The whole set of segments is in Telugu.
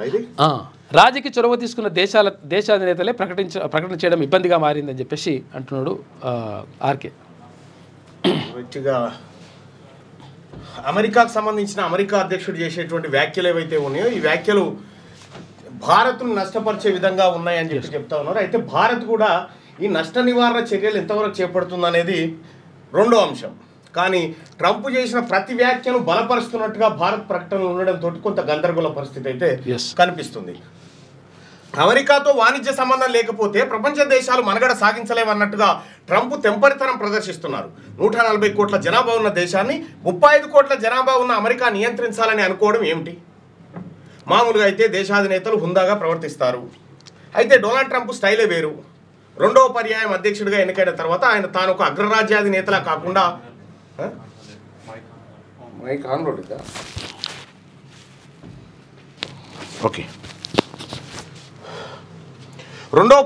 ఇది రాజకీయ చొరవ తీసుకున్న దేశాధినేతలే ప్రకటన చేయడం ఇబ్బందిగా మారిందని చెప్పేసి అంటున్నాడు ఆర్కే. అమెరికాకు సంబంధించిన అమెరికా అధ్యక్షుడు చేసేటువంటి వ్యాఖ్యలు ఏవైతే ఉన్నాయో ఈ వ్యాఖ్యలు భారత్ను నష్టపరిచే విధంగా ఉన్నాయని చెప్పి చెప్తా ఉన్నారు. అయితే భారత్ కూడా ఈ నష్ట నివారణ చర్యలు ఎంతవరకు చేపడుతుందనేది రెండో అంశం. కానీ ట్రంప్ చేసిన ప్రతి వ్యాఖ్యను బలపరుస్తున్నట్టుగా భారత్ ప్రకటనలు ఉండడంతో కొంత గందరగోళ పరిస్థితి అయితే కనిపిస్తుంది. అమెరికాతో వాణిజ్య సంబంధం లేకపోతే ప్రపంచ దేశాలు మనుగడ సాగించలేవన్నట్టుగా ట్రంప్ తెంపరితనం ప్రదర్శిస్తున్నారు. 140 కోట్ల జనాభా ఉన్న దేశాన్ని 35 కోట్ల జనాభా ఉన్న అమెరికా నియంత్రించాలని అనుకోవడం ఏమిటి? మామూలుగా అయితే దేశాధినేతలు హుందాగా ప్రవర్తిస్తారు. అయితే డొనాల్డ్ ట్రంప్ స్టైలే వేరు. రెండవ పర్యాయం అధ్యక్షుడిగా ఎన్నికైన తర్వాత ఆయన తాను ఒక అగ్రరాజ్యాధినేతలా కాకుండా ఓకే రెండవ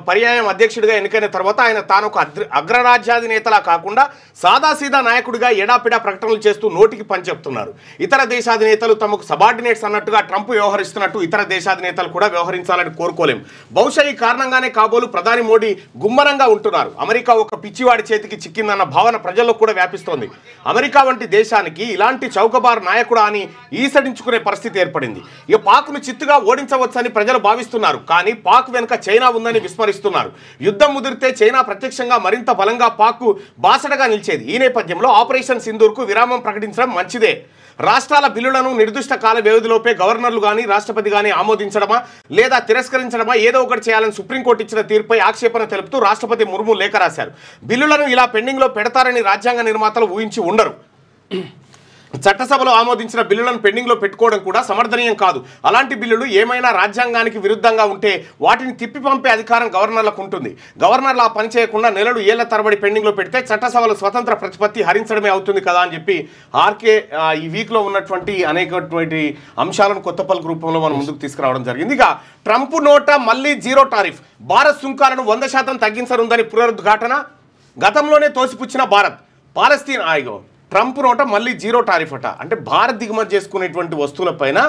పర్యాయం అధ్యక్షుడిగా ఎన్నికైన తర్వాత ఆయన తాను ఒక అగ్రరాజ్యాధినేతలా కాకుండా సాదాసీదా నాయకుడిగా ఎడాపిడా ప్రకటనలు చేస్తూ నోటికి పని చెప్తున్నారు. ఇతర దేశాధినేతలు తమకు సబార్డినేట్స్ అన్నట్టుగా ట్రంప్ వ్యవహరిస్తున్నట్టు ఇతర దేశాధినేతలు కూడా వ్యవహరించాలని కోరుకోలేం. బహుశా ఈ కారణంగానే కాబోలు ప్రధాని మోడీ గుమ్మరంగా ఉంటున్నారు. అమెరికా ఒక పిచ్చివాడి చేతికి చిక్కిందన్న భావన ప్రజల్లో కూడా వ్యాపిస్తోంది. అమెరికా వంటి దేశానికి ఇలాంటి చౌకబారు నాయకుడా అని ఈసడించుకునే పరిస్థితి ఏర్పడింది. ఇక పాక్ను చిత్తుగా ఓడించవచ్చని ప్రజలు భావిస్తున్నారు. కానీ పాక్ వెనుక చైనా ఉందని విస్మరిస్తున్నారు. యుద్ధం ముదిరితే చైనా ప్రత్యక్షంగా మరింత బలంగా పాక్ బాసటగా నిలిచేది. ఈ నేపథ్యంలో ఆపరేషన్ సింధూర్కు విరామం ప్రకటించడం మంచిదే. రాష్ట్రాల బిల్లులను నిర్దిష్ట కాల వ్యవధిలోపే గవర్నర్లు కానీ రాష్ట్రపతి కానీ ఆమోదించడమా లేదా తిరస్కరించడమా ఏదో ఒకటి చేయాలని సుప్రీంకోర్టు ఇచ్చిన తీర్పుపై ఆక్షేపణ తెలుపుతూ రాష్ట్రపతి ముర్ము లేఖ రాశారు. బిల్లులను ఇలా పెండింగ్లో పెడతారని రాజ్యాంగ నిర్మాతలు ఊహించి ఉండరు. చట్టసభలో ఆమోదించిన బిల్లులను పెండింగ్లో పెట్టుకోవడం కూడా సమర్థనీయం కాదు. అలాంటి బిల్లులు ఏమైనా రాజ్యాంగానికి విరుద్ధంగా ఉంటే వాటిని తిప్పి పంపే అధికారం గవర్నర్లకు ఉంటుంది. గవర్నర్లు ఆ పని చేయకుండా నెలలు ఏళ్ల తరబడి పెండింగ్లో పెడితే చట్టసభలో స్వతంత్ర ప్రతిపత్తి హరించడమే అవుతుంది కదా అని చెప్పి ఆర్కే ఈ వీక్లో ఉన్నటువంటి అనేకటువంటి అంశాలను కొత్త పలుకు రూపంలో మనం ముందుకు తీసుకురావడం జరిగింది. ఇక ట్రంప్ నోట మళ్ళీ జీరో టారిఫ్, భారత్ సుంకాలను 100% తగ్గించనుందని పునరుద్ఘాటన. గతంలోనే తోసిపుచ్చిన భారత్ పాలస్తీన్ ఆయిగో ట్రంప్ నోట మళ్ళీ జీరో టారిఫ్ అట. అంటే భారత్ దిగుమతి చేసుకునేటువంటి వస్తువులపైన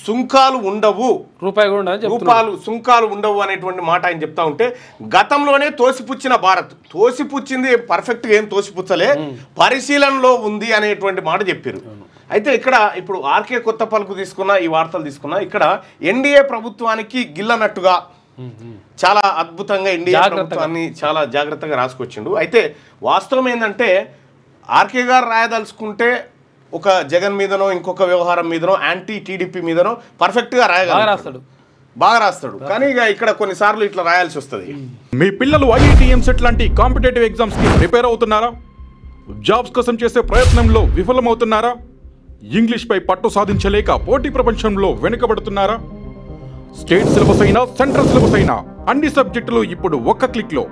సుంకాలు ఉండవు, సుంకాలు ఉండవు అనేటువంటి మాట ఆయన చెప్తా ఉంటే గతంలోనే తోసిపుచ్చిన భారత్, తోసిపుచ్చింది పర్ఫెక్ట్గా ఏం తోసిపుచ్చలే, పరిశీలనలో ఉంది అనేటువంటి మాట చెప్పారు. అయితే ఇక్కడ ఇప్పుడు ఆర్కే కొత్త పలుకు తీసుకున్న ఈ వార్తలు తీసుకున్నా ఇక్కడ ఎన్డీఏ ప్రభుత్వానికి గిల్లనట్టుగా చాలా అద్భుతంగా ఎన్డీఏ ప్రభుత్వాన్ని చాలా జాగ్రత్తగా రాసుకొచ్చిండు. అయితే వాస్తవం ఏంటంటే ఆర్కే గారు రాయదలుచుకుంటే ఒక జగన్ మీదనో ఇంకొక వ్యవహారం మీదనో యాంటీ టీడీపీ మీదనో పర్ఫెక్ట్గా బాగా రాస్తాడు. కానీ ఇక ఇక్కడ కొన్నిసార్లు ఇట్లా రాయాల్సి వస్తుంది. మీ పిల్లలు ఐఐటీఎం సెట్ లాంటి కాంపిటేటివ్ ఎగ్జామ్స్ కి ప్రిపేర్ అవుతున్నారా? జాబ్స్ కోసం చేసే ప్రయత్నంలో విఫలమవుతున్నారా? ఇంగ్లీష్ పై పట్టు సాధించలేక పోటీ ప్రపంచంలో వెనుకబడుతున్నారా? స్టేట్ సిలబస్ అయినా సెంట్రల్ సిలబస్ అయినా అన్ని సబ్జెక్టులు ఇప్పుడు ఒక్క క్లిక్ లో.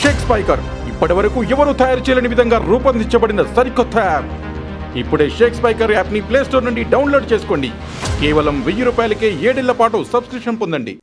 షేక్ స్పైకర్ ఇప్పటి వరకు ఎవరు తయారు చేయలేని విధంగా రూపొందించబడిన సరికొత్త యాప్. ఇప్పుడే షేక్ స్పైకర్ యాప్ ని ప్లే స్టోర్ నుండి డౌన్లోడ్ చేసుకోండి. కేవలం 1000 రూపాయలకే 7 ఏళ్ల పాటు సబ్స్క్రిప్షన్ పొందండి.